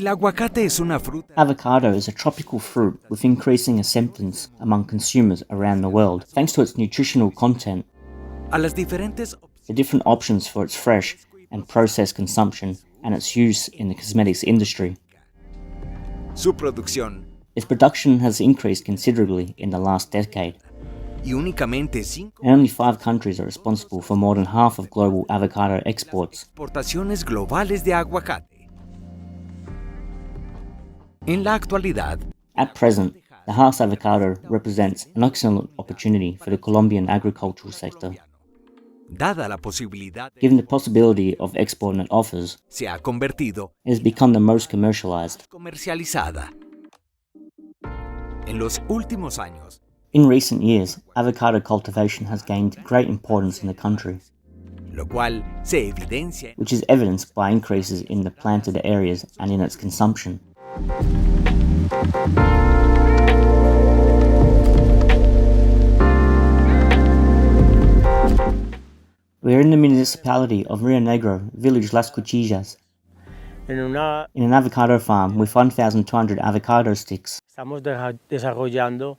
El aguacate es una fruta. Avocado is a tropical fruit with increasing acceptance among consumers around the world, thanks to its nutritional content. A las diferentes The different options for its fresh and processed consumption and its use in the cosmetics industry. su producción. Its production has increased considerably in the last decade, Y únicamente 5 and only 5 countries are responsible for more than half of global avocado exports. exportaciones globales de aguacate. En la actualidad, At present, the Hass avocado represents an excellent opportunity for the Colombian agricultural sector. dada la posibilidad de Given the possibility of export it offers, se ha convertido it has become the most commercialized. comercializada. En los últimos años, In recent years, avocado cultivation has gained great importance in the country, lo cual se evidencia which is evidenced by increases in the planted areas and in its consumption. We are in the municipality of Rio Negro, village Las Cuchillas. In an avocado farm with 1,200 avocado sticks. Estamos desarrollando.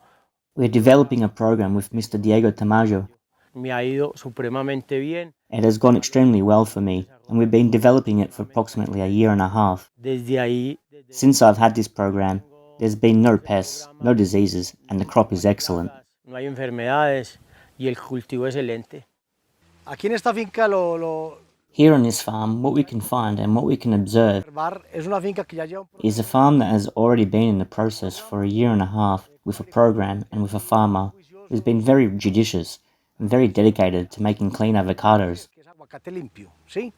We are developing a program with Mr. Diego Tamayo. Me ha ido supremamente bien. It has gone extremely well for me, and we've been developing it for approximately a year and a half. Desde ahí, Since I've had this program, there's been no pests, no diseases, and the crop is excellent. no hay enfermedades y el cultivo excelente. Aquí en esta finca lo Here on this farm, what we can find and what we can observe observar es una finca que ya lleva is a farm that has already been in the process for a year and a half with a program and with a farmer who's been very judicious and very dedicated to making clean avocados. que es aguacate limpio, ¿sí?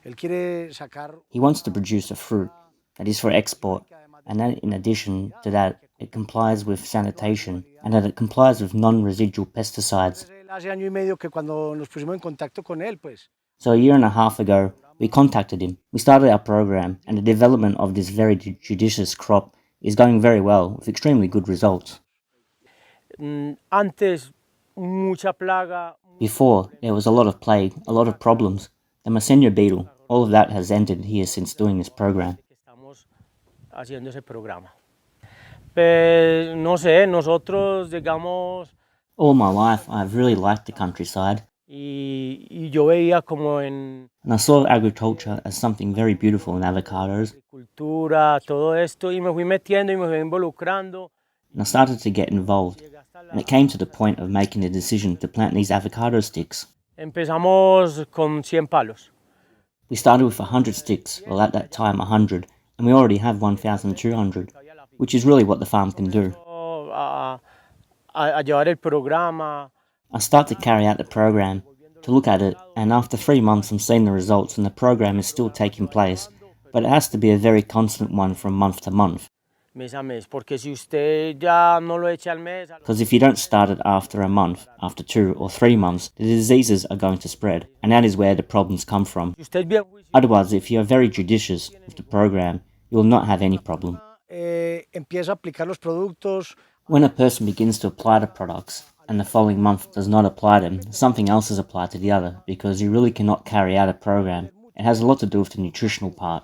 Él quiere sacar He wants to produce a fruit that is for export, and that in addition to that, it complies with sanitation and that it complies with non-residual pesticides. hace año y medio que cuando nos pusimos en contacto con él, pues So a year and a half ago, we contacted him. We started our program, and the development of this very judicious crop is going very well, with extremely good results. Antes, mucha plaga. Before, there was a lot of plague, a lot of problems. The Masenio beetle, all of that has ended here since doing this program. Estamos haciendo ese programa. Pues, no sé, nosotros, digamos, All my life, I've really liked the countryside, y yo veía como en and I saw agriculture as something very beautiful in avocados, cultura, todo esto, y me fui metiendo y me fui involucrando. and I started to get involved, and it came to the point of making the decision to plant these avocado sticks. Empezamos con 100 palos. We started with 100 sticks, well at that time 100, and we already have 1,200, which is really what the farm can do. A llevar el programa. I start to carry out the program, to look at it, and after 3 months I'm seeing the results and the program is still taking place, but it has to be a very constant one from month to month. Mes a mes, porque si usted ya no lo echa al mes, Because if you don't start it after a month, after 2 or 3 months, the diseases are going to spread, and that is where the problems come from. si usted es bien juicioso, Otherwise, if you are very judicious with the program, you will not have any problem. empieza a aplicar los productos, When a person begins to apply the products, and the following month does not apply them, something else is applied to the other, because you really cannot carry out a program. It has a lot to do with the nutritional part.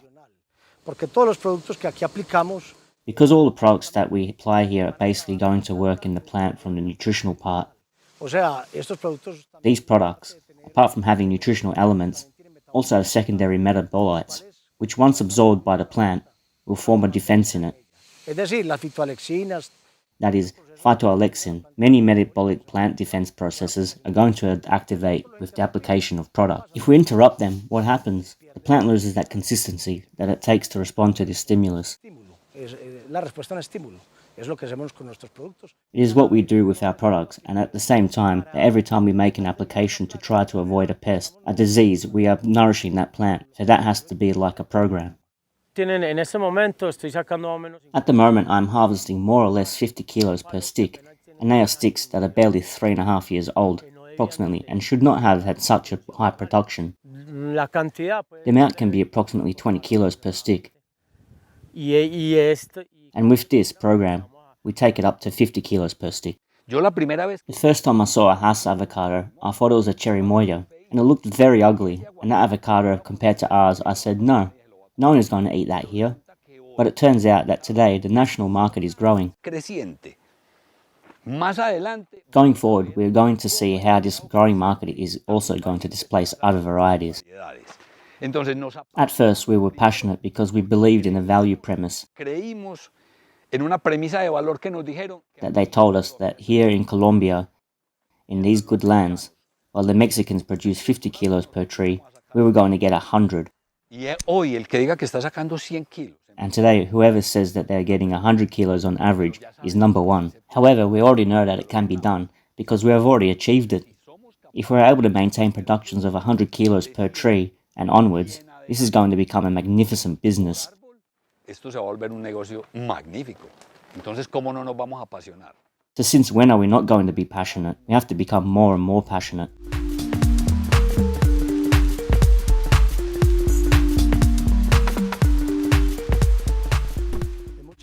porque todos los productos que aquí aplicamos Because all the products that we apply here are basically going to work in the plant from the nutritional part. o sea, estos productos These products, apart from having nutritional elements, also have secondary metabolites, which once absorbed by the plant, will form a defense in it. es decir, las fitoalexinas, That is, phytoalexin. Many metabolic plant defense processes are going to activate with the application of product. If we interrupt them, what happens? The plant loses that consistency that it takes to respond to this stimulus. es la respuesta a un estímulo, es lo que hacemos con nuestros productos. It is what we do with our products, and at the same time, every time we make an application to try to avoid a pest, a disease, we are nourishing that plant. So that has to be like a program. tienen en este momento estoy sacando más o menos At the moment, I'm harvesting more or less 50 kilos per stick, and they are sticks that are barely 3.5 years old, approximately, and should not have had such a high production. la cantidad, pues, The amount can be approximately 20 kilos per stick, y esto and with this program, we take it up to 50 kilos per stick. Yo la primera vez The first time I saw a Hass avocado, I thought it was a cherry moyo, and it looked very ugly, and that avocado compared to ours, I said, no one is going to eat that here. But it turns out that today the national market is growing. creciente. Más adelante, Going forward, we're going to see how this growing market is also going to displace other varieties. variedades. Entonces At first, we were passionate because we believed in a value premise creímos en una premisa de valor que nos dijeron that they told us that here in Colombia, in these good lands, while the Mexicans produce 50 kilos per tree, we were going to get 100. y hoy el que diga que está sacando 100 kilos. And today, whoever says that they're getting 100 kilos on average is number one. However, we already know that it can be done because we have already achieved it. If we're able to maintain productions of 100 kilos per tree and onwards, this is going to become a magnificent business. Esto se va a volver un negocio magnífico. Entonces, ¿cómo no nos vamos a apasionar? So since when are we not going to be passionate? We have to become more and more passionate.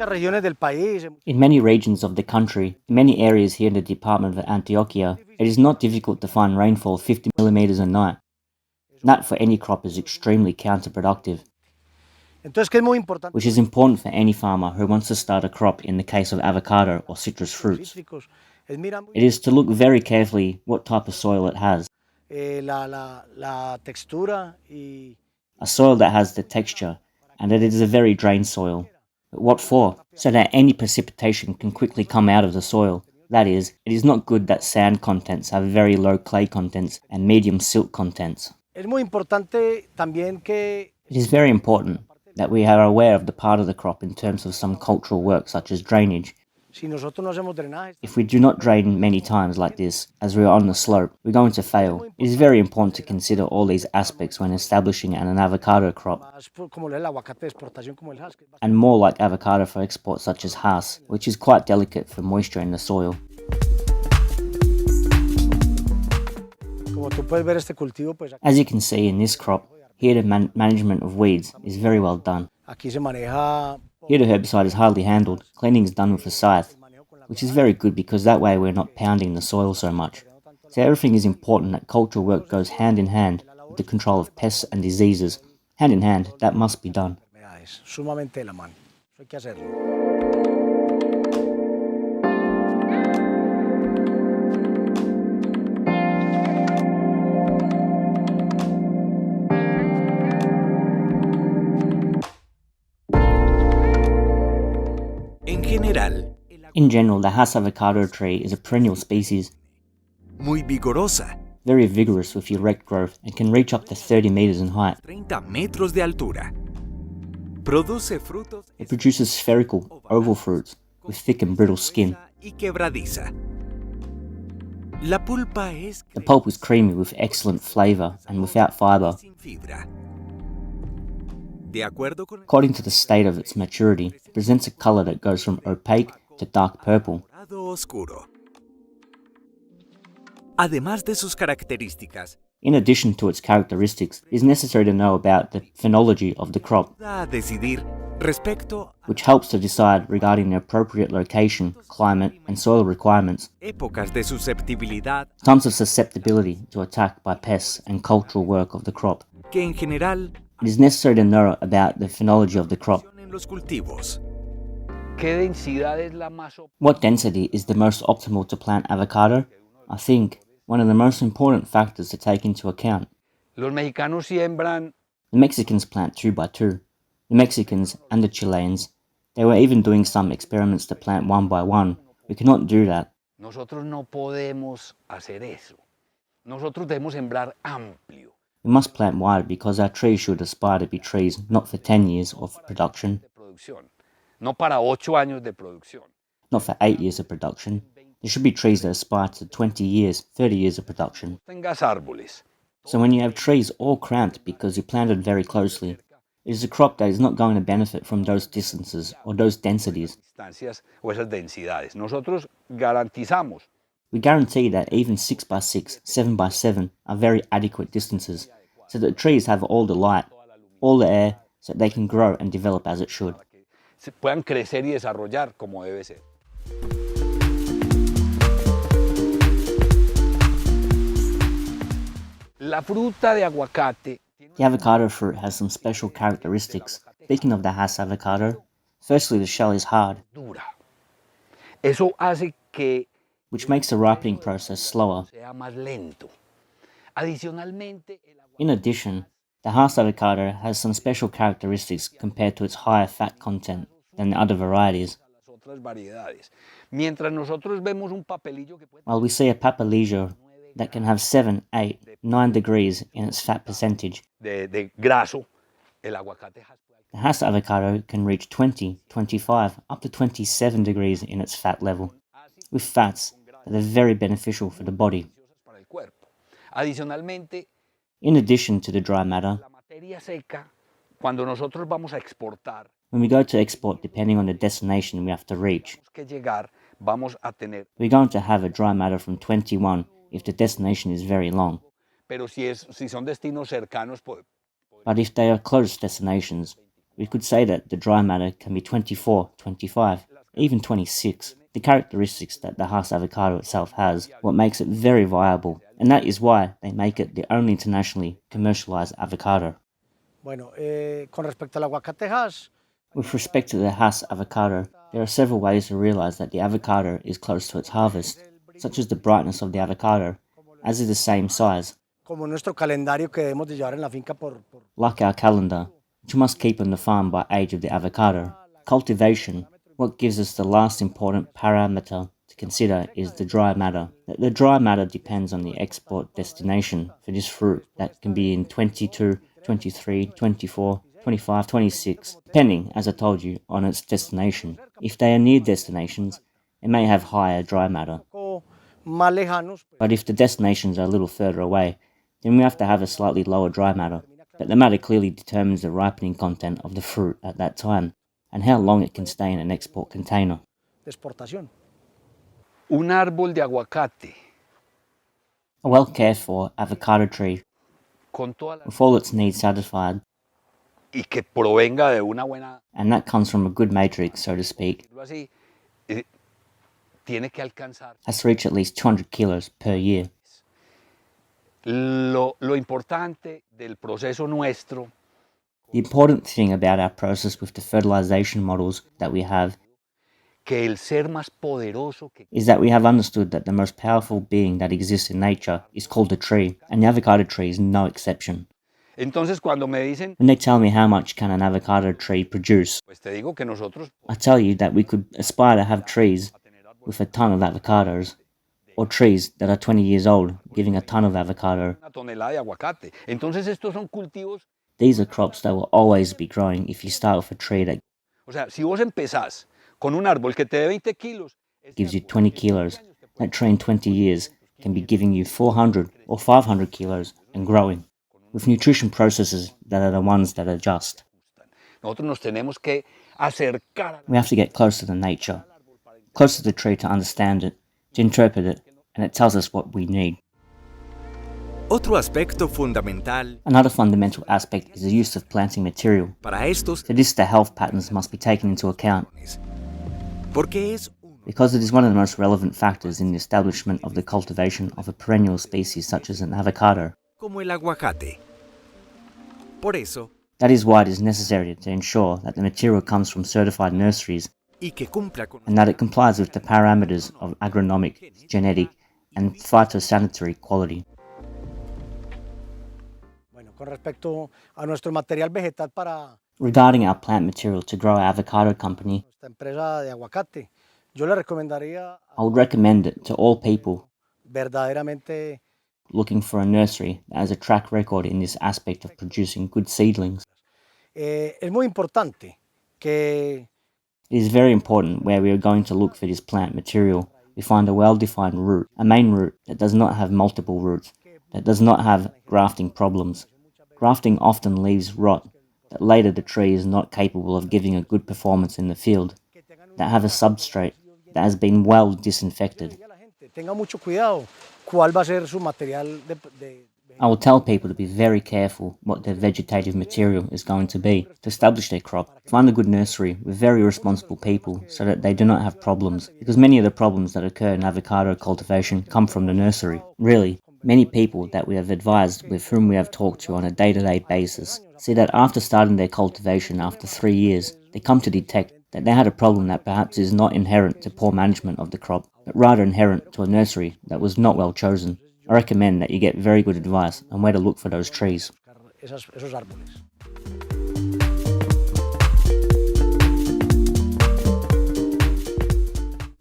In many regions of the country, in many areas here in the department of Antioquia, it is not difficult to find rainfall 50 millimeters a night. That for any crop is extremely counterproductive, which is important for any farmer who wants to start a crop in the case of avocado or citrus fruits. It is to look very carefully what type of soil it has. A soil that has the texture and that it is a very drained soil. But what for? So that any precipitation can quickly come out of the soil. That is, it is not good that sand contents have very low clay contents and medium silt contents. It is very important that we are aware of the part of the crop in terms of some cultural work such as drainage. If we do not drain many times like this, as we are on the slope, we're going to fail. It is very important to consider all these aspects when establishing an avocado crop, and more like avocado for export such as Hass, which is quite delicate for moisture in the soil. As you can see in this crop, here the management of weeds is very well done. Here the herbicide is hardly handled, cleaning is done with a scythe, which is very good because that way we're not pounding the soil so much. So everything is important that cultural work goes hand in hand with the control of pests and diseases. Hand in hand, that must be done. In general, the Hass avocado tree is a perennial species, muy vigorosa, very vigorous with erect growth and can reach up to 30 meters in height. 30 metros de altura. Produce frutos It produces spherical, oval fruits with thick and brittle skin. y quebradiza. La pulpa es The pulp is creamy with excellent flavor and without fiber. sin fibra. De acuerdo con According to the state of its maturity, it presents a color that goes from opaque to dark purple. el dorado oscuro. Además de sus características, In addition to its characteristics, it is necessary to know about the phenology of the crop, ayuda a decidir respecto which helps to decide regarding the appropriate location, climate, and soil requirements, a épocas de susceptibilidad times of susceptibility to attack by pests, and cultural work of the crop. que en general It is necessary to know about the phenology of the crop. en los cultivos. ¿Qué densidad es la más óptima? What density is the most optimal to plant avocado? I think one of the most important factors to take into account. Los mexicanos siembran The Mexicans plant 2 by 2. The Mexicans and the Chileans, they were even doing some experiments to plant 1 by 1. We cannot do that. Nosotros no podemos hacer eso. Nosotros debemos sembrar amplio. We must plant wide because our trees should aspire to be trees not for 10 years of production, De producción. No para 8 años de producción. not for 8 years of production. There should be trees that aspire to 20 years, 30 years of production. Tengas árboles. So when you have trees all cramped because you planted very closely, it is a crop that is not going to benefit from those distances or those densities. Distancias o esas densidades. Nosotros garantizamos We guarantee that even 6 by 6, 7 by 7 are very adequate distances, so that the trees have all the light, all the air, so that they can grow and develop as it should. que se puedan crecer y desarrollar como debe ser. La fruta de aguacate The avocado fruit has some special characteristics. Speaking of the Hass avocado, Firstly, the shell is hard, dura. Eso hace que which makes the ripening process slower. sea más lento. Adicionalmente, In addition, the Hass avocado has some special characteristics compared to its higher fat content than the other varieties. las otras variedades. Mientras nosotros vemos un papelillo que puede While we see a papalija that can have 7, 8, 9 degrees in its fat percentage, de graso, el aguacate the Hass avocado can reach 20, 25, up to 27 degrees in its fat level, with fats that are very beneficial for the body. para el cuerpo. Adicionalmente, In addition to the dry matter, la materia seca, cuando nosotros vamos a exportar, when we go to export, depending on the destination we have to reach, que llegar, vamos a tener. we're going to have a dry matter from 21 if the destination is very long. Pero si son destinos cercanos, But if they are close destinations, we could say that the dry matter can be 24, 25, even 26. The characteristics that the Hass avocado itself has, what makes it very viable, and that is why they make it the only internationally commercialized avocado. Bueno, con respecto al aguacate Hass, With respect to the Hass avocado, there are several ways to realize that the avocado is close to its harvest, such as the brightness of the avocado, as is the same size, como nuestro calendario que debemos de llevar en la finca por like our calendar, which you must keep on the farm by age of the avocado. Cultivation, what gives us the last important parameter to consider is the dry matter. The dry matter depends on the export destination for this fruit that can be in 22, 23, 24, 25, 26, depending, as I told you, on its destination. If they are near destinations, it may have higher dry matter. más lejanos. But if the destinations are a little further away, then we have to have a slightly lower dry matter. But the matter clearly determines the ripening content of the fruit at that time, and how long it can stay in an export container. De exportación. un árbol de aguacate A well cared for avocado tree, con todas las, with all its needs satisfied, y que provenga de una buena, and that comes from a good matrix, so to speak, así, tiene que alcanzar. has to reach at least 200 kilos per year. Lo importante del proceso nuestro The important thing about our process with the fertilization models that we have que el ser más poderoso que is that we have understood that the most powerful being that exists in nature is called a tree, and the avocado tree is no exception. entonces cuando me dicen When they tell me how much can an avocado tree produce, pues te digo que nosotros I tell you that we could aspire to have trees with a ton of avocados, or trees that are 20 years old giving a ton of avocado. una tonelada de aguacate. Entonces estos son cultivos, These are crops that will always be growing if you start with a tree that o sea, si vos empezás con un árbol que te dé 20 kilos, gives you 20 kilos. That tree in 20 years can be giving you 400 or 500 kilos and growing, with nutrition processes that are the ones that are just. nosotros nos tenemos que acercar. We have to get close to the nature, close to the tree to understand it, to interpret it, and it tells us what we need. Otro aspecto fundamental Another fundamental aspect is the use of planting material. para estos For this, the health patterns must be taken into account, porque es because it is one of the most relevant factors in the establishment of the cultivation of a perennial species such as an avocado. como el aguacate. Por eso, That is why it is necessary to ensure that the material comes from certified nurseries y que cumpla con and that it complies with the parameters of agronomic, genetic, and phytosanitary quality. Bueno, con respecto a nuestro material vegetal para Regarding our plant material to grow our avocado company, nuestra empresa de aguacate, yo le recomendaría I would recommend it to all people verdaderamente looking for a nursery that has a track record in this aspect of producing good seedlings. es muy importante que It is very important where we are going to look for this plant material. We find a well-defined root, a main root that does not have multiple roots, that does not have grafting problems. Grafting often leaves rot, that later the tree is not capable of giving a good performance in the field, that have a substrate that has been well disinfected. la gente tenga mucho cuidado cuál va a ser su material de I will tell people to be very careful what their vegetative material is going to be to establish their crop. Find a good nursery with very responsible people so that they do not have problems, because many of the problems that occur in avocado cultivation come from the nursery. Really, many people that we have advised with whom we have talked to on a day-to-day basis say that after starting their cultivation after 3 years, they come to detect that they had a problem that perhaps is not inherent to poor management of the crop, but rather inherent to a nursery that was not well chosen. I recommend that you get very good advice on where to look for those trees. Esos árboles.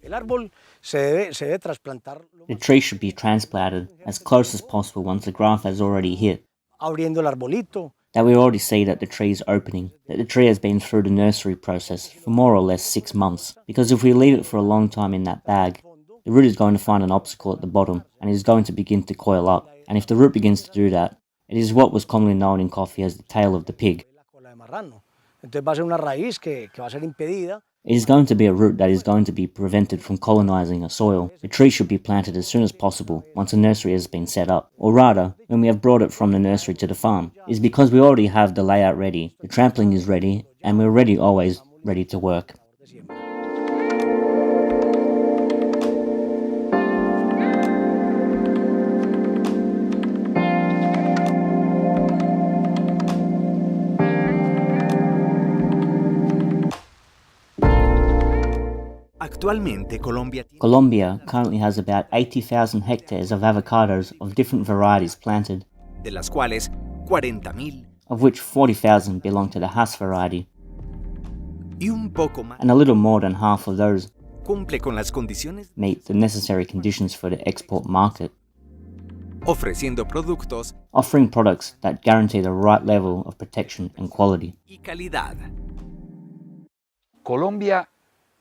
El árbol se debe trasplantar The tree should be transplanted as close as possible once the graft has already hit, abriendo el arbolito. that we already see that the tree is opening, that the tree has been through the nursery process for more or less 6 months. Because if we leave it for a long time in that bag, the root is going to find an obstacle at the bottom and is going to begin to coil up. And if the root begins to do that, it is what was commonly known in coffee as the tail of the pig. Entonces va a ser una raíz que va a ser impedida. It is going to be a root that is going to be prevented from colonizing a soil. The tree should be planted as soon as possible once a nursery has been set up, or rather, when we have brought it from the nursery to the farm. It is because we already have the layout ready, the trampling is ready, and we're always ready to work. Actualmente Colombia currently has about 80,000 hectares of avocados of different varieties planted, de las cuales 40,000 of which 40,000 belong to the Hass variety, y un poco más and a little more than half of those cumple con las condiciones, meet the necessary conditions for the export market, ofreciendo productos offering products that guarantee the right level of protection and quality. y calidad. Colombia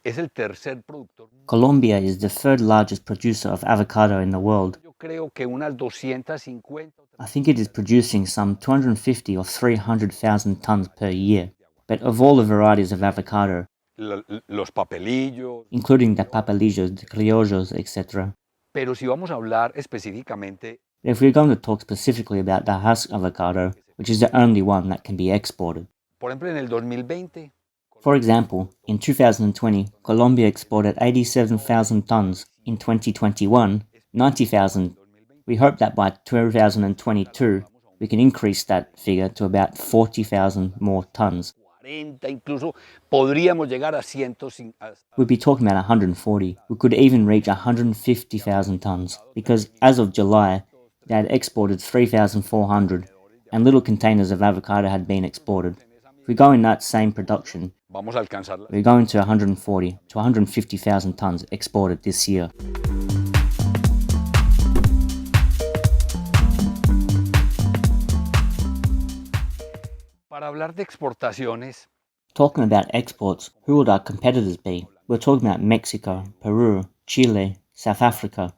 es el tercer productor. Colombia is the third largest producer of avocado in the world. Yo creo que unas 250. I think it is producing some 250 or 300,000 tons per year. But of all the varieties of avocado, Los papelillos. including the papelillos, the criollos, etc., Pero si vamos a hablar específicamente, if we're going to talk specifically about the Hass avocado, which is the only one that can be exported. por ejemplo, en el 2020, For example, in 2020, Colombia exported 87,000 tons. In 2021, 90,000. We hope that by 2022, we can increase that figure to about 40,000 more tons. 40, incluso podríamos llegar a 100. We'd be talking about 140. We could even reach 150,000 tons, because as of July, they had exported 3,400, and little containers of avocado had been exported. If we go in that same production, Vamos a alcanzarla. we're going to 140 to 150,000 tons exported this year. Para hablar de exportaciones, Talking about exports, who would our competitors be? We're talking about Mexico, Peru, Chile, South Africa.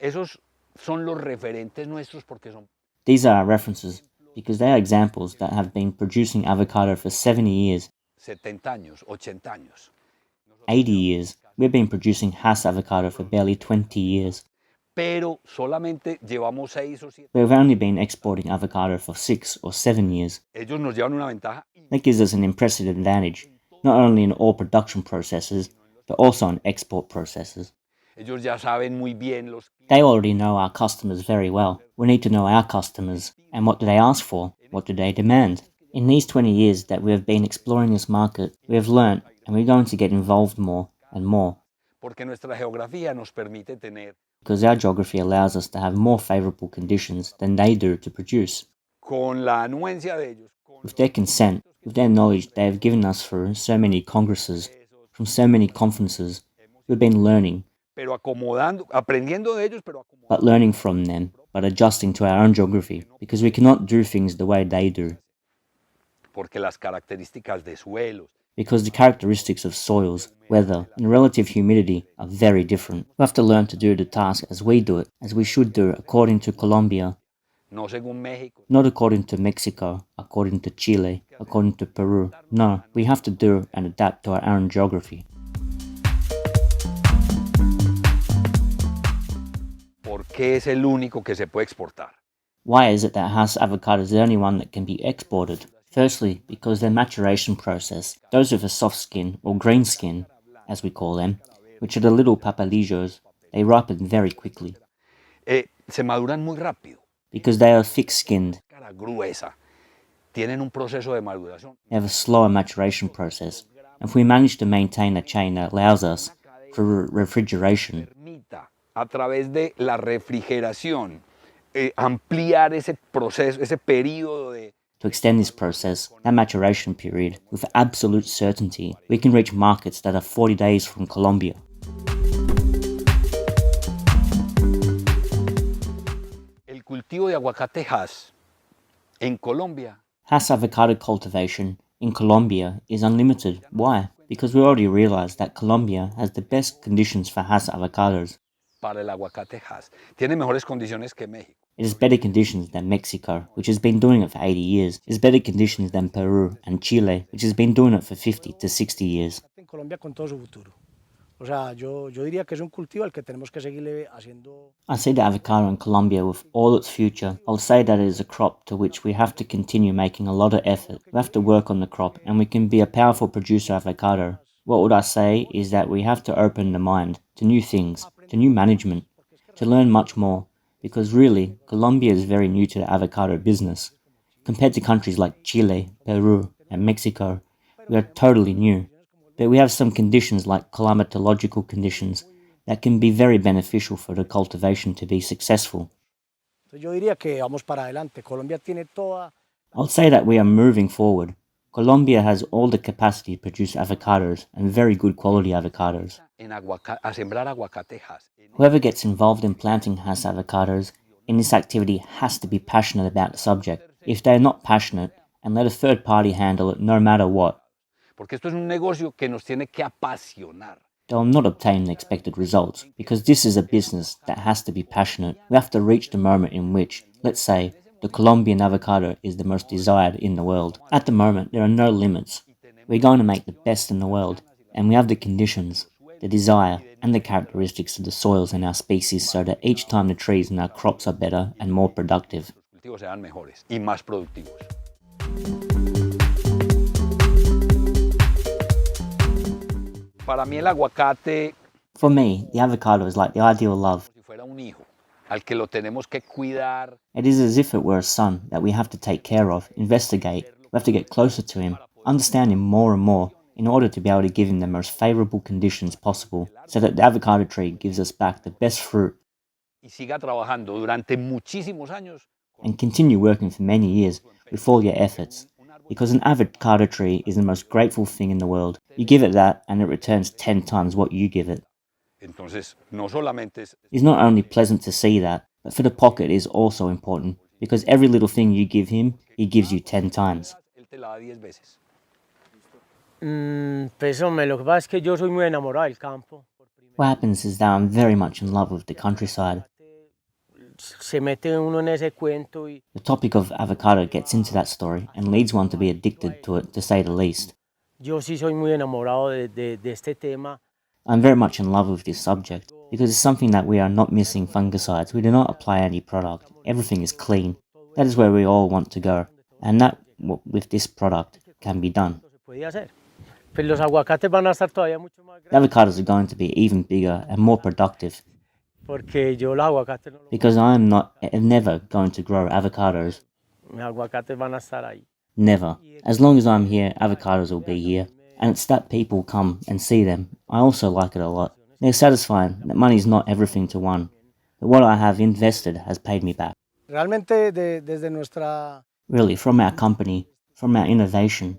esos son los referentes nuestros porque son These are our references, because they are examples that have been producing avocado for 70 years, 70 años, 80 años. 80 years. We've been producing Hass avocado for barely 20 years. Pero solamente llevamos 6 o 7. We've only been exporting avocado for 6 or 7 years. Ellos nos llevan una ventaja. That gives us an impressive advantage, not only in all production processes, but also in export processes. Ellos ya saben muy bien los. They already know our customers very well. We need to know our customers. And what do they ask for? What do they demand? In these 20 years that we have been exploring this market, we have learnt, and we're going to get involved more and more, Porque nuestra geografía nos permite tener, because our geography allows us to have more favourable conditions than they do to produce. con la anuencia de ellos, With their consent, with their knowledge they have given us through so many congresses, from so many conferences, we've been learning, pero acomodando, aprendiendo de ellos, pero acomodando. but learning from them, but adjusting to our own geography, because we cannot do things the way they do, Porque las características de suelos, because the characteristics of soils, weather, and relative humidity are very different. We have to learn to do the task as we do it, as we should do it according to Colombia, no según México, not according to Mexico, according to Chile, according to Peru. No, we have to do and adapt to our own geography. porque es el único que se puede exportar. Why is it that Hass avocado is the only one that can be exported? Firstly, because their maturation process, those with a soft skin, or green skin, as we call them, which are the little papelillos, they ripen very quickly, Se maduran muy rápido, because they are thick-skinned. cara gruesa, tienen un proceso de maduración They have a slower maturation process, if we manage to maintain a chain that allows us, through refrigeration, Permita, a través de la refrigeración, ampliar ese proceso, ese periodo de... to extend this process, that maturation period, with absolute certainty, we can reach markets that are 40 days from Colombia. El cultivo de aguacate Hass en Colombia Hass avocado cultivation in Colombia is unlimited. Why? Because we already realized that Colombia has the best conditions for Hass avocados. para el aguacate Hass tiene mejores condiciones que México. It has better conditions than Mexico, which has been doing it for 80 years. It has better conditions than Peru and Chile, which has been doing it for 50 to 60 years. En Colombia con todo su futuro. O sea, yo diría que es un cultivo al que tenemos que seguirle haciendo. I see the avocado in Colombia with all its future. I'll say that it is a crop to which we have to continue making a lot of effort. We have to work on the crop and we can be a powerful producer of avocado. What would I say is that we have to open the mind to new things, to new management, to learn much more. Because really, Colombia is very new to the avocado business. Compared to countries like Chile, Peru, and Mexico, we are totally new. But we have some conditions like climatological conditions that can be very beneficial for the cultivation to be successful. Yo diría que vamos para adelante. Colombia tiene toda. I'll say that we are moving forward. Colombia has all the capacity to produce avocados and very good quality avocados. A sembrar aguacate Hass. Whoever gets involved in planting Hass avocados in this activity has to be passionate about the subject. If they are not passionate, and let a third party handle it no matter what, Porque esto es un negocio que nos tiene que apasionar. they will not obtain the expected results, because this is a business that has to be passionate. We have to reach the moment in which, let's say, the Colombian avocado is the most desired in the world. At the moment, there are no limits. We're going to make the best in the world, and we have the conditions, the desire, and the characteristics of the soils and our species so that each time the trees and our crops are better and more productive. Los cultivos sean mejores y más productivos. Para mí el aguacate For me, the avocado is like the ideal love. si fuera un hijo al que lo tenemos que cuidar. It is as if it were a son that we have to take care of, investigate, we have to get closer to him, understand him more and more in order to be able to give him the most favourable conditions possible so that the avocado tree gives us back the best fruit Y siga trabajando durante muchísimos años. and continue working for many years with all your efforts. Because an avocado tree is the most grateful thing in the world. You give it that and it returns 10 times what you give it. Entonces, no solamente es It's not only pleasant to see that, but for the pocket it is also important because every little thing you give him, he gives you 10 times. él te la da 10 veces. Pues hombre, lo que pasa es que yo soy muy enamorado del campo. What happens is that I'm very much in love with the countryside. Se mete uno en ese cuento y The topic of avocado gets into that story and leads one to be addicted to it, to say the least. yo sí soy muy enamorado de este tema. I'm very much in love with this subject because it's something that we are not missing fungicides. We do not apply any product. Everything is clean. That is where we all want to go. And that, with this product, can be done. Se podía hacer. Pues los aguacates van a estar todavía mucho más The grandes avocados are going to be even bigger and more productive porque yo los aguacates no los... because I am never going to grow avocados. Mis aguacates van a estar ahí. Never. As long as I'm here, avocados will be here. And it's that people come and see them. I also like it a lot. They're satisfying that money is not everything to one. But what I have invested has paid me back. Realmente desde nuestra. Really, from our company, from our innovation.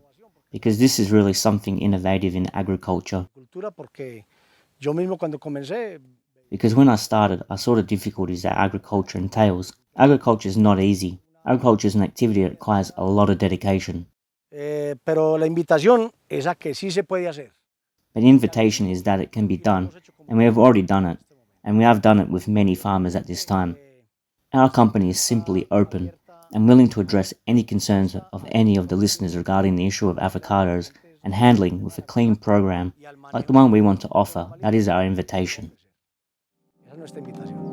Because this is really something innovative in agriculture. Cultura, porque yo mismo cuando comencé. Because when I started, I saw the difficulties that agriculture entails. Agriculture is not easy. Agriculture is an activity that requires a lot of dedication. Pero la invitación es a que sí se puede hacer. But the invitation is that it can be done, and we have already done it, and we have done it with many farmers at this time. Our company is simply open and willing to address any concerns of any of the listeners regarding the issue of avocados and handling with a clean program like the one we want to offer. That is our invitation. Esa es nuestra invitación.